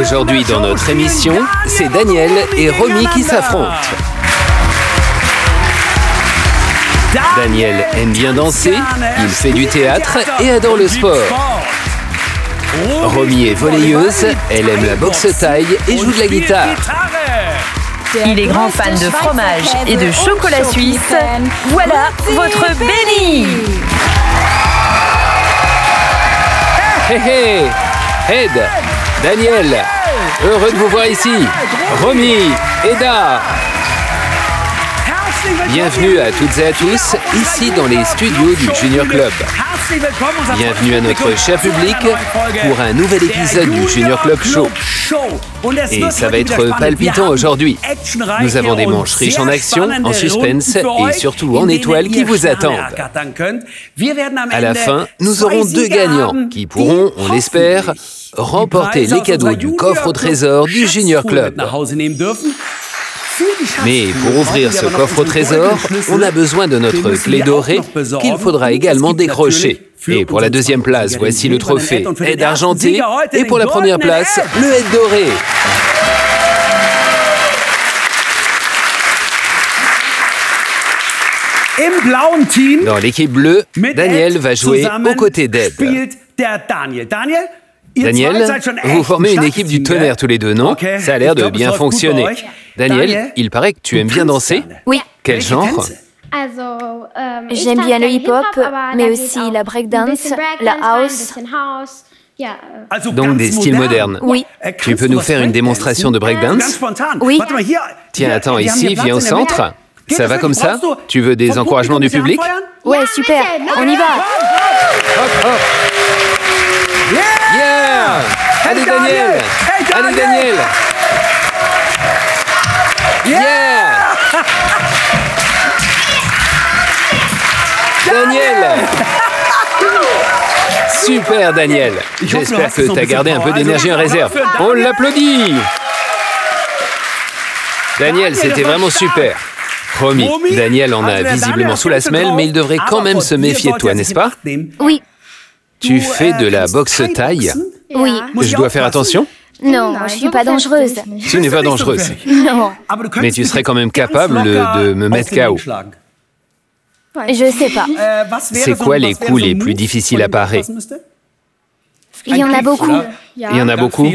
Aujourd'hui dans notre émission, c'est Daniel et Romy qui s'affrontent. Daniel aime bien danser, il fait du théâtre et adore le sport. Romy est volleyeuse, elle aime la boxe thaï et joue de la guitare. Il est grand fan de fromage et de chocolat suisse. Voilà votre Benny. Hé hé, Ed, Daniel, heureux de vous voir ici. Romy, Eda. Bienvenue à toutes et à tous, ici dans les studios du Junior Club. Bienvenue à notre cher public pour un nouvel épisode du Junior Club Show. Et ça va être palpitant aujourd'hui. Nous avons des manches riches en action, en suspense et surtout en étoiles qui vous attendent. À la fin, nous aurons deux gagnants qui pourront, on l'espère, remporter les cadeaux du coffre au trésor du Junior Club. Mais pour ouvrir ce coffre au trésor, on a besoin de notre clé dorée qu'il faudra également décrocher. Et pour la deuxième place, voici le trophée Ed argenté. Et pour la première place, le Ed doré. Dans l'équipe bleue, Daniel va jouer aux côtés d'Ed. Daniel, vous formez une équipe du tonnerre tous les deux, non? Ça a l'air de bien fonctionner. Daniel, il paraît que tu aimes bien danser? Oui. Quel genre? J'aime bien le hip-hop, mais aussi la breakdance, la house. Donc des styles modernes. Oui. Tu peux nous faire une démonstration de breakdance? Oui. Tiens, attends, ici, viens au centre. Ça va comme ça? Tu veux des encouragements du public? Ouais, super. On y va. Hop, hop. Yeah! Allez, Daniel! Allez, Daniel! Yeah! Daniel! Super, Daniel! J'espère que tu as gardé un peu d'énergie en réserve. On l'applaudit! Daniel, c'était vraiment super. Romy, Daniel en a visiblement sous la semelle, mais il devrait quand même se méfier de toi, n'est-ce pas? Oui. Tu fais de la boxe thaï? Oui. Je dois faire attention? Non, je suis pas dangereuse. Tu n'es pas dangereuse. Non. Mais tu serais quand même capable de me mettre KO. Je sais pas. C'est quoi les coups les plus difficiles à parer? Il y en a beaucoup. Il y en a beaucoup?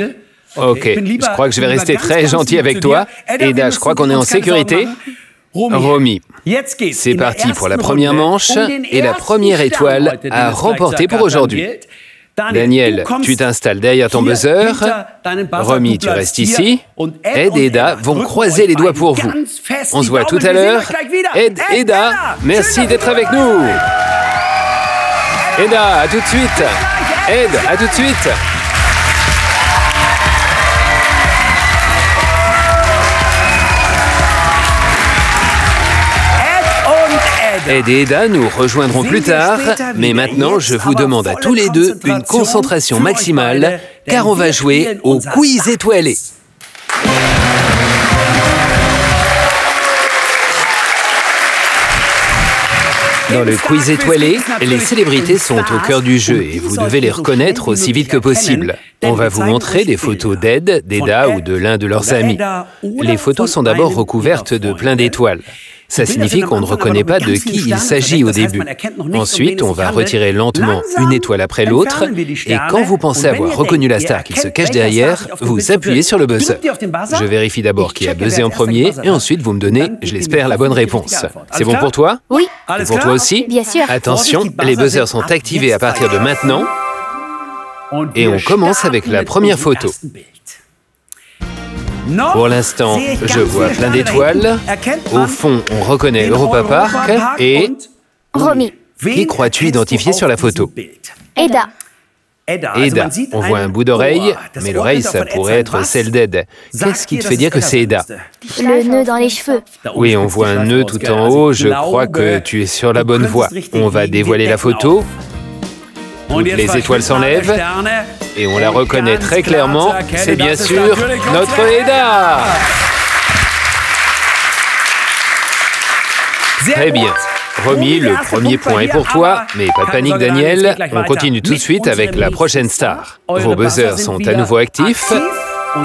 Ok, je crois que je vais rester très gentil avec toi. Eda, je crois qu'on est en sécurité. Romy, c'est parti pour la première manche et la première étoile à remporter pour aujourd'hui. Daniel, tu t'installes derrière ton buzzer. Romy, tu restes ici. Ed et Eda vont croiser les doigts pour vous. On se voit tout à l'heure. Ed, Eda, merci d'être avec nous. Eda, à tout de suite. Ed, à tout de suite. Ed et Eda nous rejoindront plus tard, mais maintenant je vous demande à tous les deux une concentration maximale, car on va jouer au quiz étoilé. Dans le quiz étoilé, les célébrités sont au cœur du jeu et vous devez les reconnaître aussi vite que possible. On va vous montrer des photos d'Ed, d'Eda ou de l'un de leurs amis. Les photos sont d'abord recouvertes de plein d'étoiles. Ça signifie qu'on ne reconnaît pas de qui il s'agit au début. Ensuite, on va retirer lentement une étoile après l'autre, et quand vous pensez avoir reconnu la star qui se cache derrière, vous appuyez sur le buzzer. Je vérifie d'abord qui a buzzé en premier, et ensuite vous me donnez, je l'espère, la bonne réponse. C'est bon pour toi? Oui. Et pour toi aussi? Bien sûr. Attention, les buzzers sont activés à partir de maintenant, et on commence avec la première photo. Pour l'instant, je vois plein d'étoiles. Au fond, on reconnaît Europa Park et... Romy. Qui crois-tu identifier sur la photo? Eda. Eda. On voit un bout d'oreille, mais l'oreille, ça pourrait être celle d'Ed. Qu'est-ce qui te fait dire que c'est Eda? Le nœud dans les cheveux. Oui, on voit un nœud tout en haut. Je crois que tu es sur la bonne voie. On va dévoiler la photo. Toutes les étoiles s'enlèvent. Et on la reconnaît très clairement, c'est bien sûr notre Eda. Très bien. Romy, le premier point est pour toi, mais pas de panique Daniel, on continue tout de suite avec la prochaine star. Vos buzzers sont à nouveau actifs.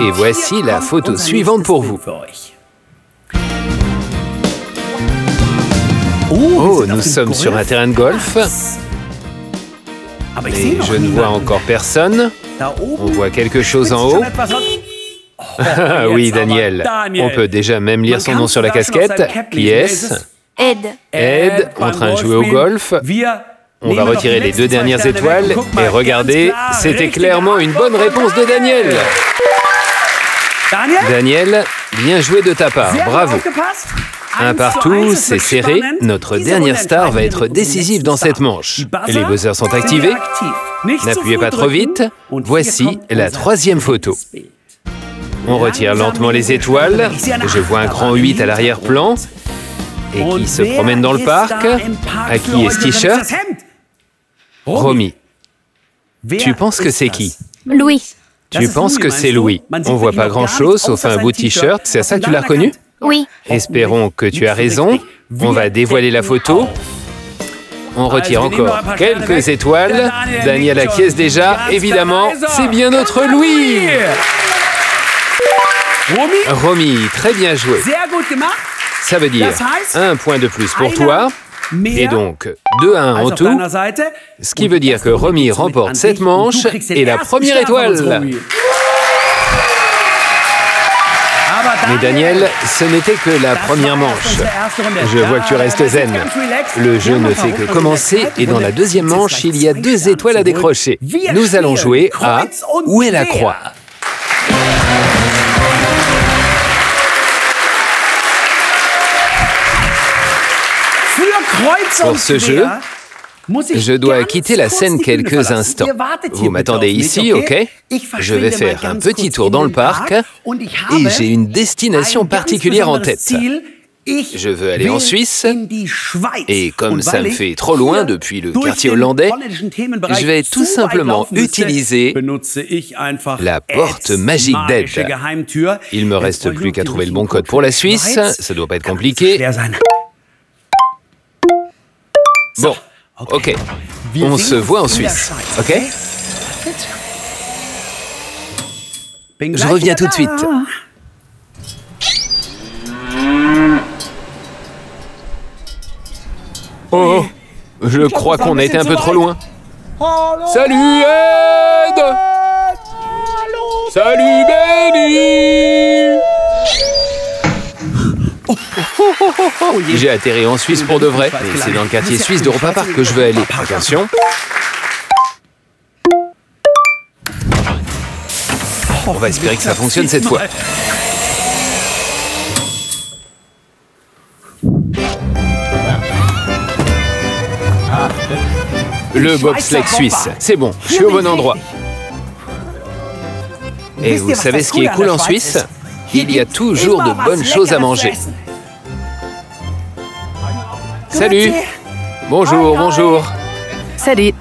Et voici la photo suivante pour vous. Oh, nous sommes sur un terrain de golf. Mais je ne vois encore personne. On voit quelque chose en haut. Ah oui, Daniel. On peut déjà même lire son nom sur la casquette. Qui est-ce? Ed. Ed, en train de jouer au golf. On va retirer les 2 dernières étoiles. Et regardez, c'était clairement une bonne réponse de Daniel. Daniel, bien joué de ta part. Bravo. 1 partout, c'est serré. Notre dernière star va être décisive dans cette manche. Les buzzers sont activés. N'appuyez pas trop vite. Voici la 3e photo. On retire lentement les étoiles. Je vois un grand 8 à l'arrière-plan. Et qui se promène dans le parc. À qui est ce t-shirt? Romy. Tu penses que c'est qui? Louis. Tu penses que c'est Louis. On voit pas grand-chose sauf un bout de t-shirt. C'est à ça que tu l'as reconnu? Oui. Espérons que tu as raison. On va dévoiler la photo. On retire encore quelques étoiles. Daniel acquiesce déjà. Évidemment, c'est bien notre Louis. Romy, très bien joué. Ça veut dire 1 point de plus pour toi. Et donc 2-1 en tout. Ce qui veut dire que Romy remporte cette manche et la première étoile. Mais Daniel, ce n'était que la première manche. Je vois que tu restes zen. Le jeu ne fait que commencer et dans la 2e manche, il y a 2 étoiles à décrocher. Nous allons jouer à Où est la croix? Pour ce jeu, je dois quitter la scène quelques instants. Vous m'attendez ici, ok? Je vais faire un petit tour dans le parc et j'ai une destination particulière en tête. Je veux aller en Suisse et comme ça me fait trop loin depuis le quartier hollandais, je vais tout simplement utiliser la porte magique d'Ed. Il me reste plus qu'à trouver le bon code pour la Suisse, ça doit pas être compliqué. Bon, ok, on se voit en Suisse, ok? Je reviens tout de suite. Oh, je crois qu'on a été un peu trop loin. Salut Ed! Salut Benny! J'ai atterri en Suisse pour de vrai, mais c'est dans le quartier suisse d'Europa Park que je veux aller. Attention. On va espérer que ça fonctionne cette fois. Le bobsleigh suisse, c'est bon, je suis au bon endroit. Et vous savez ce qui est cool en Suisse? Il y a toujours de bonnes choses à manger. Salut! Bonjour, bonjour. Salut.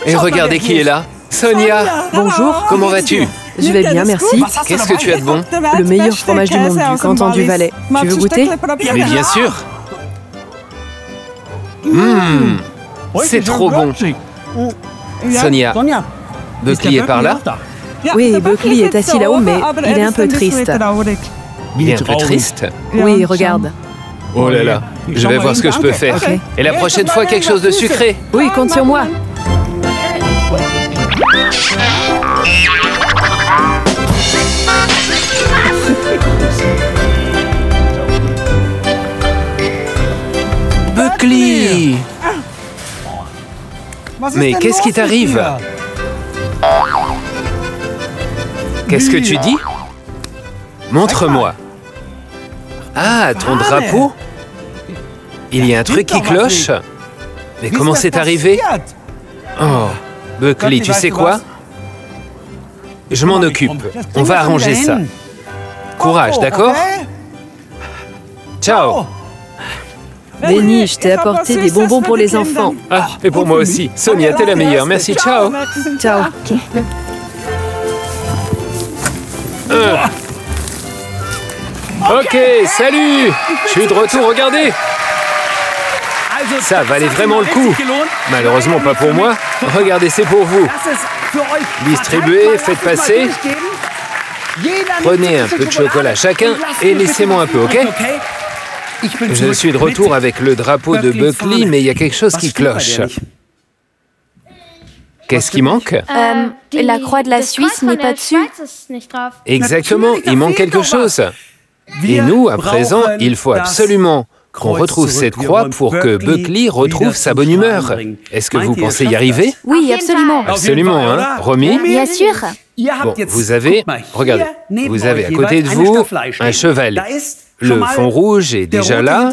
Et regardez qui est là. Sonia! Bonjour. Comment vas-tu? Je vais bien, merci. Qu'est-ce que tu as de bon? Le meilleur fromage du monde du canton du Valais. Tu veux goûter? Mais bien sûr! C'est trop bon. Sonia, Buckley est par là? Oui, Buckley est assis là-haut, mais il est un peu triste. Il est un peu triste. Oui, regarde. Oh là là, je vais voir ce que je peux faire. Ok. Et la prochaine fois, quelque chose de sucré. Oui, compte sur moi. Buckley! Mais qu'est-ce qui t'arrive? Qu'est-ce que tu dis? Montre-moi. Ah, ton drapeau? Il y a un truc qui cloche? Mais comment c'est arrivé? Oh, Buckley, tu sais quoi? Je m'en occupe. On va arranger ça. Courage, d'accord? Ciao! Benny, je t'ai apporté des bonbons pour les enfants. Ah, et pour moi aussi. Sonia, t'es la meilleure. Merci, ciao! Ciao. Ok, salut! Je suis de retour, regardez! Ça valait vraiment le coup. Malheureusement pas pour moi. Regardez, c'est pour vous. Distribuez, faites passer. Prenez un peu de chocolat chacun et laissez-moi un peu, ok? Je suis de retour avec le drapeau de Buckley, mais il y a quelque chose qui cloche. Qu'est-ce qui manque? La croix de la Suisse n'est pas dessus. Exactement, il manque quelque chose. Et nous, à présent, il faut absolument qu'on retrouve cette croix pour que Buckley retrouve sa bonne humeur. Est-ce que vous pensez y arriver? Oui, absolument. Absolument, hein? Romy? Bien sûr. Bon, vous avez, regardez, vous avez à côté de vous un cheval. Le fond rouge est déjà là,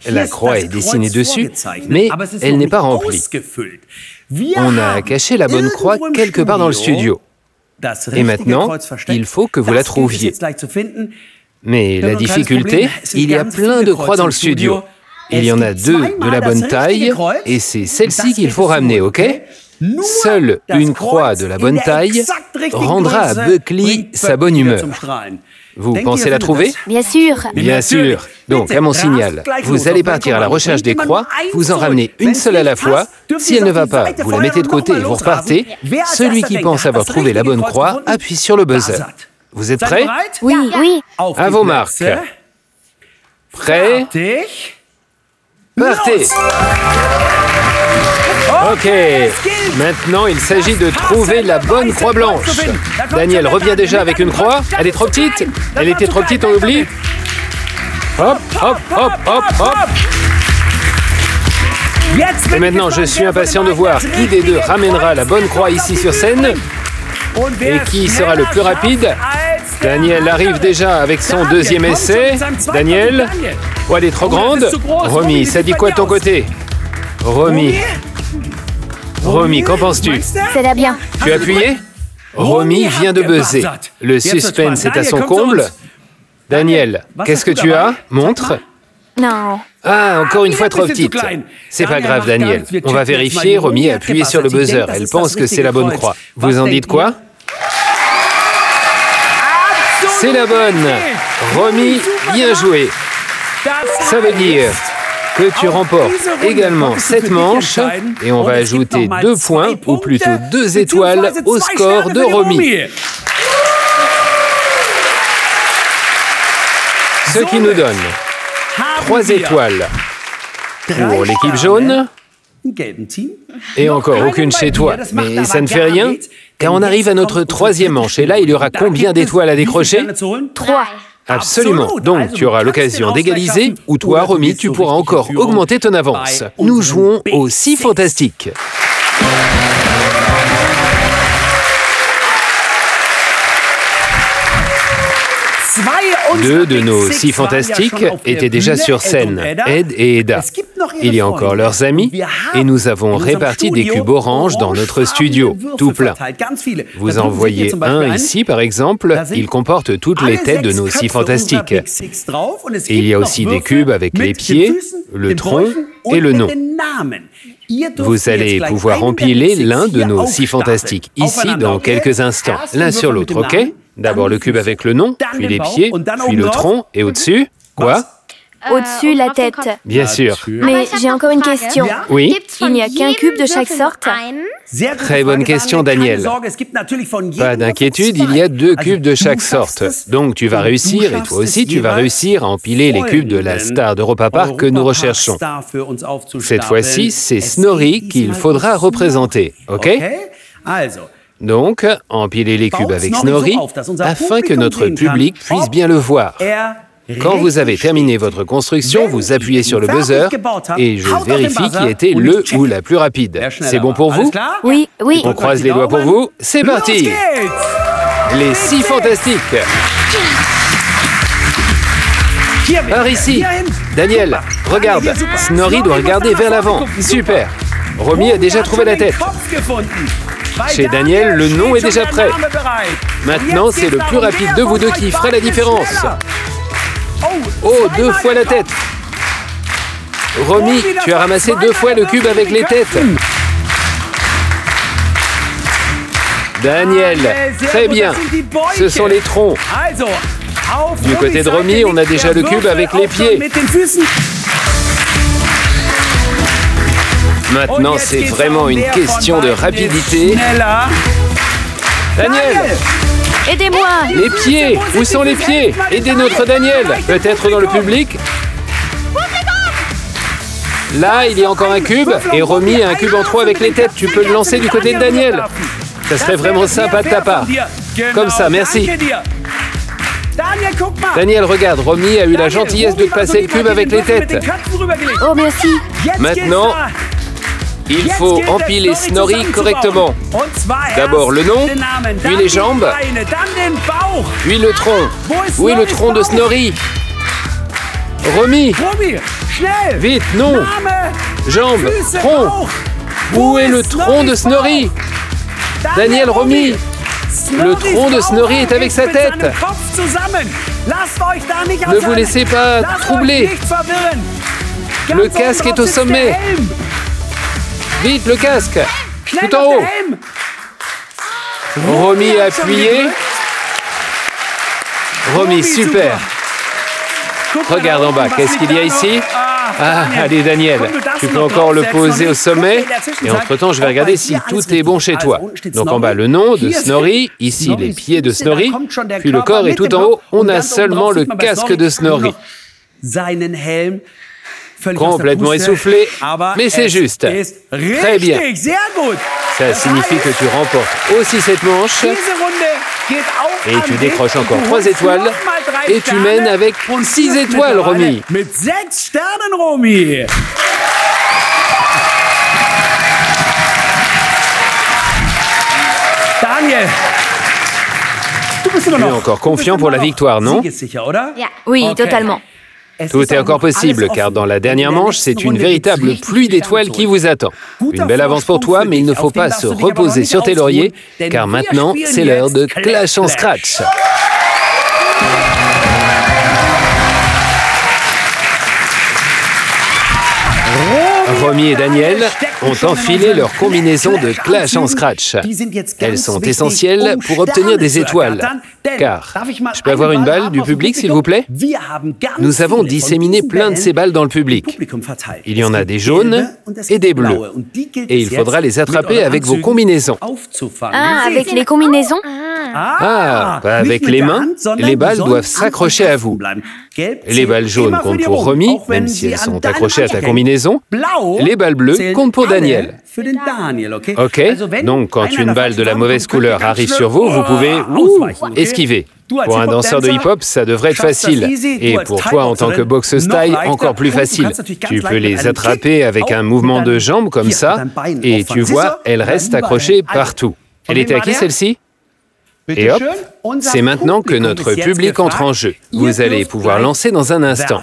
la croix est dessinée dessus, mais elle n'est pas remplie. On a caché la bonne croix quelque part dans le studio. Et maintenant, il faut que vous la trouviez. Mais la difficulté, il y a plein de croix dans le studio. Il y en a 2 de la bonne taille, et c'est celle-ci qu'il faut ramener, ok? Seule une croix de la bonne taille rendra à Buckley sa bonne humeur. Vous pensez la trouver? Bien sûr. Bien sûr. Donc, à mon signal, vous allez partir à la recherche des croix, vous en ramenez une seule à la fois. Si elle ne va pas, vous la mettez de côté et vous repartez. Celui qui pense avoir trouvé la bonne croix appuie sur le buzzer. Vous êtes prêts? Oui, oui. À vos marques. Prêts? Partez! Ok, maintenant il s'agit de trouver la bonne croix blanche. Daniel revient déjà avec une croix. Elle est trop petite. Elle était trop petite, on oublie. Hop, hop, hop, hop, hop. Et maintenant, je suis impatient de voir qui des deux ramènera la bonne croix ici sur scène. Et qui sera le plus rapide? Daniel arrive déjà avec son deuxième essai. Daniel? Oh, elle est trop grande. Romy, ça dit quoi de ton côté? Romy, qu'en penses-tu? C'est là bien. Tu as appuyé? Romy vient de buzzer. Le suspense est à son comble. Daniel, qu'est-ce que tu as? Montre. Non. Ah, encore une fois trop petite. C'est pas grave, Daniel. On va vérifier. Romy a appuyé sur le buzzer. Elle pense que c'est la bonne croix. Vous en dites quoi? C'est la bonne. Romy, bien joué. Ça veut dire que tu remportes également cette manche et on va ajouter 2 points, ou plutôt 2 étoiles, au score de Romy. Ce qui nous donne 3 étoiles pour l'équipe jaune. Et encore aucune chez toi, mais ça ne fait rien, car on arrive à notre 3e manche. Et là, il y aura combien d'étoiles à décrocher? 3. Absolument. Donc, tu auras l'occasion d'égaliser, ou toi, Romy, tu pourras encore augmenter ton avance. Nous jouons au 6 fantastique. 2 de nos 6 fantastiques étaient déjà sur scène, Ed et Eda. Il y a encore leurs amis, et nous avons réparti des cubes oranges dans notre studio, tout plein. Vous en voyez un ici, par exemple, il comporte toutes les têtes de nos 6 fantastiques. Et il y a aussi des cubes avec les pieds, le tronc et le nom. Vous allez pouvoir empiler l'un de nos 6 fantastiques, ici, dans quelques instants, l'un sur l'autre, ok? D'abord le cube avec le nom, puis les pieds, puis le tronc, et au-dessus, quoi? Au-dessus, la tête. Bien sûr. Mais j'ai encore une question. Oui? Il n'y a qu'un cube de chaque sorte? Très bonne question, Daniel. Pas d'inquiétude, il y a 2 cubes de chaque sorte. Donc tu vas réussir, et toi aussi tu vas réussir à empiler les cubes de la star d'Europa Park que nous recherchons. Cette fois-ci, c'est Snorri qu'il faudra représenter, ok? Donc, empilez les cubes avec Snorri afin que notre public puisse bien le voir. Quand vous avez terminé votre construction, vous appuyez sur le buzzer et je vérifie qui était le ou la plus rapide. C'est bon pour vous? Oui, oui. On croise les doigts pour vous. C'est parti! Les 6 fantastiques! Par ici! Daniel, regarde! Snorri doit regarder vers l'avant. Super! Romy a déjà trouvé la tête. Chez Daniel, le nom est déjà prêt. Maintenant, c'est le plus rapide de vous deux qui fera la différence. Oh, 2 fois la tête. Romy, tu as ramassé 2 fois le cube avec les têtes. Daniel, très bien. Ce sont les troncs. Du côté de Romy, on a déjà le cube avec les pieds. Maintenant, c'est vraiment une question de rapidité. Daniel! Aidez-moi! Les pieds! Où sont les pieds? Aidez notre Daniel! Peut-être dans le public? Là, il y a encore un cube, et Romy a un cube en 3 avec les têtes. Tu peux le lancer du côté de Daniel. Ça serait vraiment sympa de ta part. Comme ça, merci. Daniel, regarde, Romy a eu la gentillesse de passer le cube avec les têtes. Oh, merci! Maintenant, il faut empiler Snorri correctement. D'abord le nom, puis les jambes, puis le tronc. Où est le tronc de Snorri? Romy! Vite, nom! Jambes, tronc! Où est le tronc de Snorri? Daniel, Romy! Le tronc de Snorri est avec sa tête! Ne vous laissez pas troubler! Le casque est au sommet! Vite, le casque! Tout en haut! Romy a appuyé. Romy, super! Regarde en bas, qu'est-ce qu'il y a ici? Ah, allez Daniel, tu peux encore le poser au sommet. Et entre-temps, je vais regarder si tout est bon chez toi. Donc en bas, le nom de Snorri, ici les pieds de Snorri, puis le corps, et tout en haut, on a seulement le casque de Snorri. Complètement essoufflé, mais c'est juste. Très bien. Ça signifie que tu remportes aussi cette manche. Et tu décroches encore 3 étoiles. Et tu mènes avec 6 étoiles, Romy. Tu es encore confiant pour la victoire, non? Oui, totalement. Tout est encore possible, car dans la dernière manche, c'est une véritable pluie d'étoiles qui vous attend. Une belle avance pour toi, mais il ne faut pas se reposer sur tes lauriers, car maintenant, c'est l'heure de Clash en Scratch. Romy et Daniel ont enfilé leur combinaison de Clash en Scratch. Elles sont essentielles pour obtenir des étoiles. Car, je peux avoir une balle du public, s'il vous plaît? Nous avons disséminé plein de ces balles dans le public. Il y en a des jaunes et des bleus. Et il faudra les attraper avec vos combinaisons. Ah, avec les combinaisons? Ah, pas avec les mains. Les balles doivent s'accrocher à vous. Les balles jaunes comptent pour Romy, même si elles sont accrochées à ta combinaison. Les balles bleues comptent pour Daniel. Ok, donc quand une balle de la mauvaise couleur arrive sur vous, vous pouvez esquiver. Pour un danseur de hip-hop, ça devrait être facile. Et pour toi, en tant que boxeuse taille, encore plus facile. Tu peux les attraper avec un mouvement de jambe comme ça, et tu vois, elles restent accrochées partout. Elle était à qui, celle-ci? Et hop, c'est maintenant que notre public entre en jeu. Vous allez pouvoir lancer dans un instant.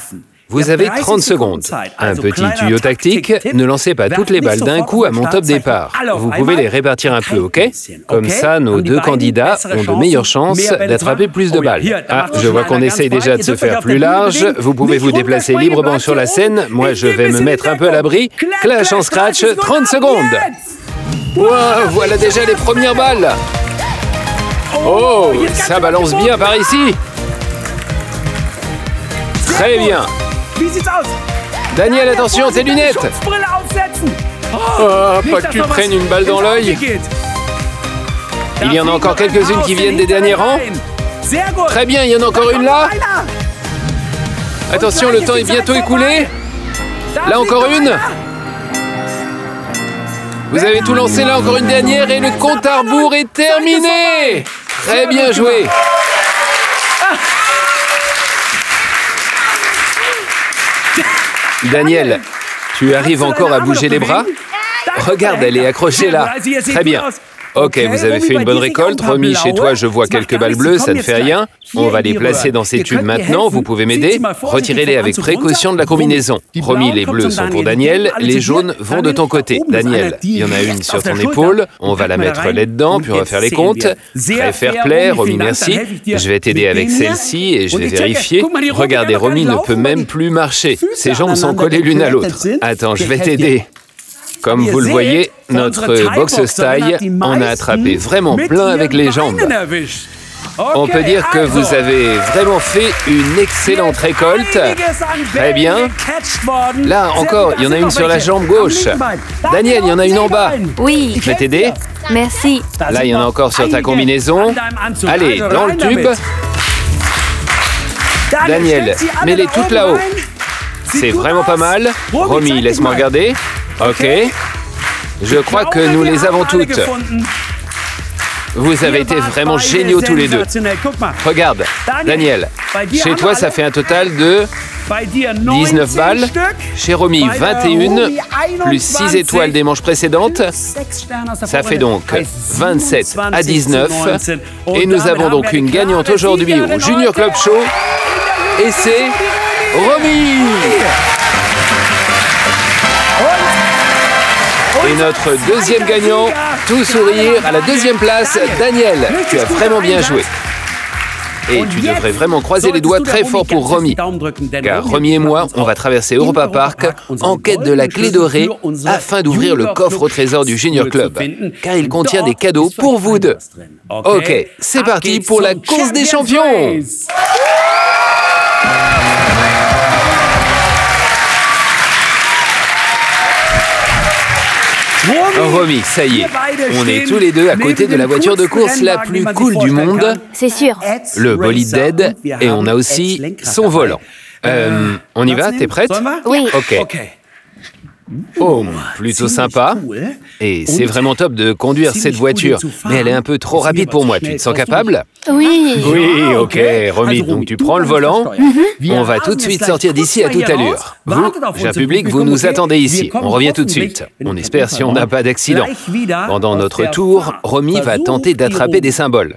Vous avez 30 secondes. Un petit tuyau tactique, ne lancez pas toutes les balles d'un coup à mon top départ. Vous pouvez les répartir un peu, ok? Comme ça, nos deux candidats ont de meilleures chances d'attraper plus de balles. Ah, je vois qu'on essaye déjà de se faire plus large. Vous pouvez vous déplacer librement sur la scène. Moi, je vais me mettre un peu à l'abri. Clash en Scratch, 30 secondes. Wow, voilà déjà les premières balles. Oh, ça balance bien par ici. Très bien. Daniel, attention, tes lunettes. Oh, pas que tu prennes une balle dans l'œil. Il y en a encore quelques-unes qui viennent des derniers rangs. Très bien, il y en a encore une là. Attention, le temps est bientôt écoulé. Là, encore une. Vous avez tout lancé, là, encore une dernière et le compte à rebours est terminé. Très bien joué. Daniel, tu arrives encore à bouger les bras? Regarde, elle est accrochée là. Très bien. Ok, vous avez fait une bonne récolte. Romy, chez toi, je vois quelques balles bleues, ça ne fait rien. On va les placer dans ces tubes maintenant. Vous pouvez m'aider? Retirez-les avec précaution de la combinaison. Romy, les bleus sont pour Daniel. Les jaunes vont de ton côté. Daniel, il y en a une sur ton épaule. On va la mettre là-dedans, puis on va faire les comptes. Très fair-play, Romy, merci. Je vais t'aider avec celle-ci et je vais vérifier. Regardez, Romy ne peut même plus marcher. Ses jambes sont collées l'une à l'autre. Attends, je vais t'aider. Comme vous le voyez, notre boxeuse taille en a attrapé vraiment plein avec les jambes. On peut dire que vous avez vraiment fait une excellente récolte. Très bien. Là, encore, il y en a une sur la jambe gauche. Daniel, il y en a une en bas. Oui, Je vais t'aider. merci. Là, il y en a encore sur ta combinaison. Allez, dans le tube. Daniel, mets-les toutes là-haut. C'est vraiment pas mal. Romy, laisse-moi regarder. Ok. Je crois que nous les avons toutes. Vous avez été vraiment géniaux tous les deux. Regarde, Daniel, chez toi, ça fait un total de 19 balles. Chez Romy, 21, plus 6 étoiles des manches précédentes. Ça fait donc 27 à 19. Et nous avons donc une gagnante aujourd'hui au Junior Club Show. Et c'est Romy! Et notre deuxième gagnant, tout sourire, à la deuxième place, Daniel. Tu as vraiment bien joué. Et tu devrais vraiment croiser les doigts très fort pour Romy. Car Romy et moi, on va traverser Europa Park en quête de la clé dorée afin d'ouvrir le coffre au trésor du Junior Club. Car il contient des cadeaux pour vous deux. Ok, c'est parti pour la course des champions! Romy, ça y est, on est tous les deux à côté de la voiture de course la plus cool du monde, C'est sûr. le bolide d'Ed, et on a aussi son volant. On y va, t'es prête? Oui. Ok. Oh, plutôt sympa. Et c'est vraiment top de conduire cette voiture, mais elle est un peu trop rapide pour moi. Tu te sens capable? Oui. Oui, ok, Romy, donc tu prends le volant. On va tout de suite sortir d'ici à toute allure. Vous, cher public, vous nous attendez ici. On revient tout de suite. On espère si on n'a pas d'accident. Pendant notre tour, Romy va tenter d'attraper des symboles.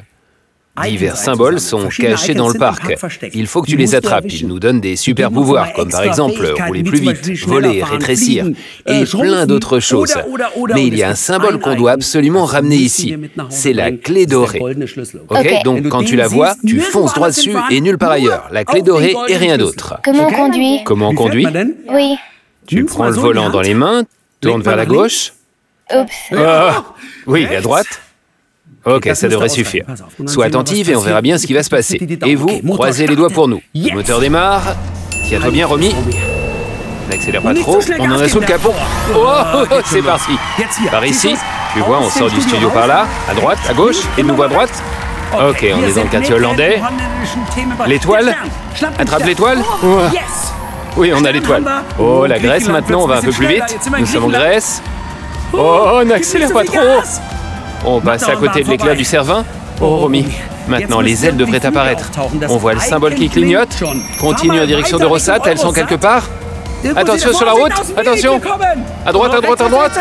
Divers symboles sont cachés dans le parc. Il faut que tu les attrapes. Ils nous donnent des super pouvoirs, comme par exemple rouler plus vite, voler, rétrécir, et plein d'autres choses. Mais il y a un symbole qu'on doit absolument ramener ici. C'est la clé dorée. Ok, donc quand tu la vois, tu fonces droit dessus et nulle part ailleurs. La clé dorée et rien d'autre. Comment on conduit? Comment on conduit? Oui. Tu prends le volant dans les mains, tourne vers la gauche. Oups. Ah, oui, à droite. Ok, ça devrait suffire. Sois attentive et on verra bien ce qui va se passer. Et vous, croisez les doigts pour nous. Le moteur démarre. Tiens-toi bien, Romy. N'accélère pas trop, on en a sous le capot. Oh, c'est parti. Par ici, tu vois, on sort du studio par là, à droite, à gauche, et de nouveau à droite. Ok, on est dans le quartier hollandais. L'étoile. Attrape l'étoile. Oui, on a l'étoile. Oh, la Grèce maintenant, on va un peu plus vite. Nous sommes en Grèce. Oh, n'accélère pas trop. On passe à côté de l'éclair du Cervin. Oh, Romy. Maintenant, les ailes devraient apparaître. On voit le symbole qui clignote. Continue en direction de Rossat, elles sont quelque part. Attention sur la route, attention. À droite, à droite, à droite.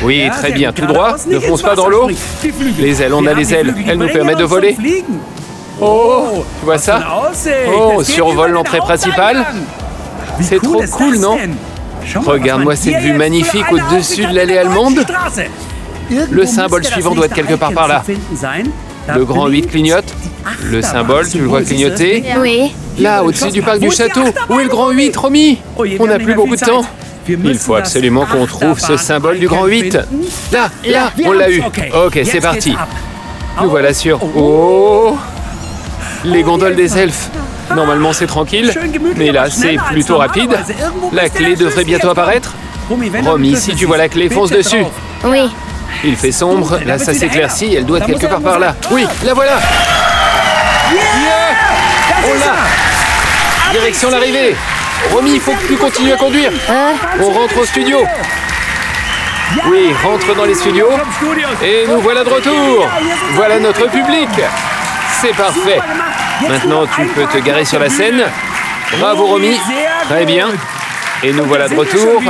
Oui, très bien, tout droit. Ne fonce pas dans l'eau. Les ailes, on a les ailes. Elles nous permettent de voler. Oh, tu vois ça? Oh, on survole l'entrée principale. C'est trop cool, non? Regarde-moi cette vue magnifique au-dessus de l'allée allemande. Le symbole suivant doit être quelque part par là. Le grand 8 clignote. Le symbole, tu le vois clignoter? Oui. Là, au-dessus du parc du château. Où est le grand 8, Romy? On n'a plus beaucoup de temps. Il faut absolument qu'on trouve ce symbole du grand 8. Là, on l'a eu. Ok, c'est parti. Nous voilà sur... Oh! Les gondoles des elfes. Normalement, c'est tranquille. Mais là, c'est plutôt rapide. La clé devrait bientôt apparaître. Romy, si tu vois la clé, fonce dessus. Oui. Il fait sombre, là ça s'éclaircit, elle doit être quelque part par là. Oui, la voilà! On l'a! Direction l'arrivée! Romy, il faut que tu continues à conduire! On rentre au studio! Oui, rentre dans les studios. Et nous voilà de retour! Voilà notre public! C'est parfait! Maintenant, tu peux te garer sur la scène. Bravo Romy! Très bien! Et nous voilà de retour.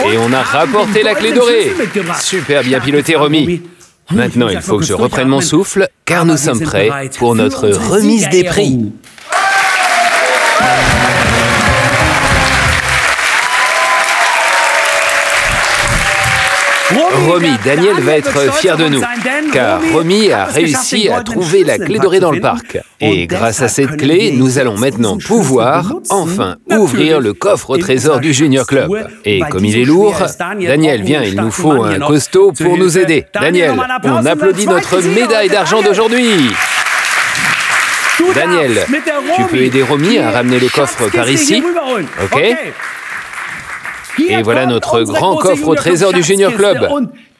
Et on a rapporté la clé dorée. Super bien piloté, Romy. Maintenant, il faut que je reprenne mon souffle, car nous sommes prêts pour notre remise des prix. Romy, Daniel va être fier de nous, car Romy a réussi à trouver la clé dorée dans le parc. Et grâce à cette clé, nous allons maintenant pouvoir, enfin, ouvrir le coffre au trésor du Junior Club. Et comme il est lourd, Daniel, viens, il nous faut un costaud pour nous aider. Daniel, on applaudit notre médaille d'argent d'aujourd'hui. Daniel, tu peux aider Romy à ramener le coffre par ici. Ok. Et voilà notre grand coffre au trésor du Junior Club.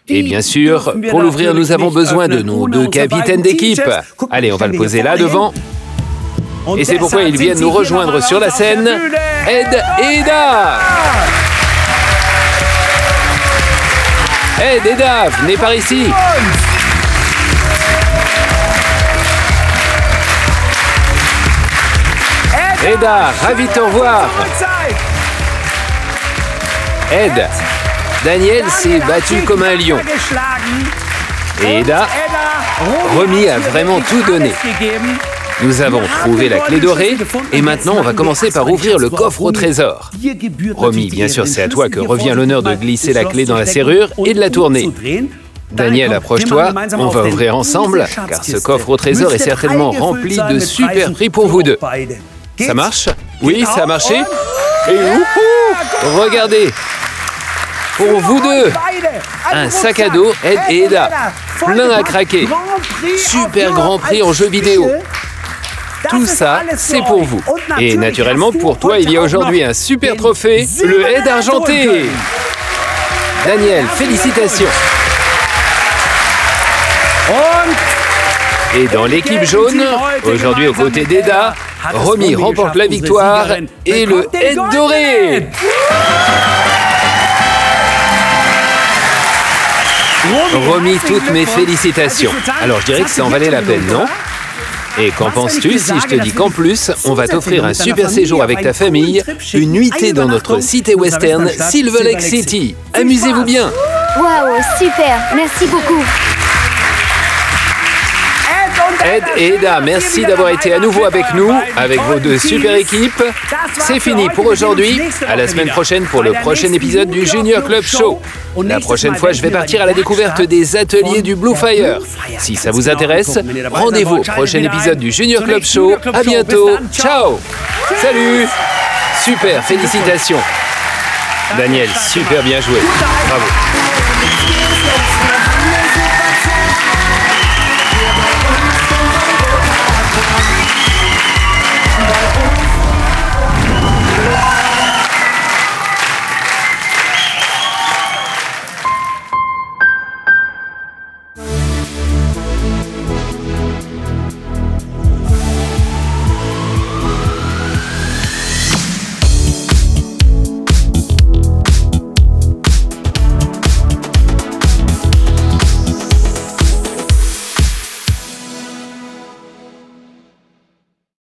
Et bien sûr, pour l'ouvrir, nous avons besoin de nos 2 capitaines d'équipe. Allez, on va le poser là devant. Et c'est pourquoi ils viennent nous rejoindre sur la scène, Ed et Eda. Ed et Eda, venez par ici. Eda, ravi de te revoir. Ed, Daniel s'est battu comme un lion. Et Eda, Romy a vraiment tout donné. Nous avons trouvé la clé dorée et maintenant on va commencer par ouvrir le coffre au trésor. Romy, bien sûr, c'est à toi que revient l'honneur de glisser la clé dans la serrure et de la tourner. Daniel, approche-toi, on va ouvrir ensemble, car ce coffre au trésor est certainement rempli de super prix pour vous deux. Ça marche? Oui, ça a marché. Et wouhou! Regardez! Pour vous deux, un sac à dos Ed et Eda, plein à craquer. Super grand prix en jeux vidéo. Tout ça, c'est pour vous. Et naturellement, pour toi, il y a aujourd'hui un super trophée, le Ed argenté. Daniel, félicitations. Et dans l'équipe jaune, aujourd'hui aux côtés d'Eda, Romy remporte la victoire et le Ed doré. Romy, toutes mes félicitations. Alors je dirais que ça en valait la peine, non? Et qu'en penses-tu si je te dis qu'en plus, on va t'offrir un super séjour avec ta famille, une nuitée dans notre cité western Silver Lake City. Amusez-vous bien. Waouh, super, merci beaucoup. Ed et Eda, merci d'avoir été à nouveau avec nous, avec vos 2 super équipes. C'est fini pour aujourd'hui. À la semaine prochaine pour le prochain épisode du Junior Club Show. La prochaine fois, je vais partir à la découverte des ateliers du Blue Fire. Si ça vous intéresse, rendez-vous au prochain épisode du Junior Club Show. À bientôt. Ciao. Salut. Super, félicitations. Daniel, super bien joué. Bravo.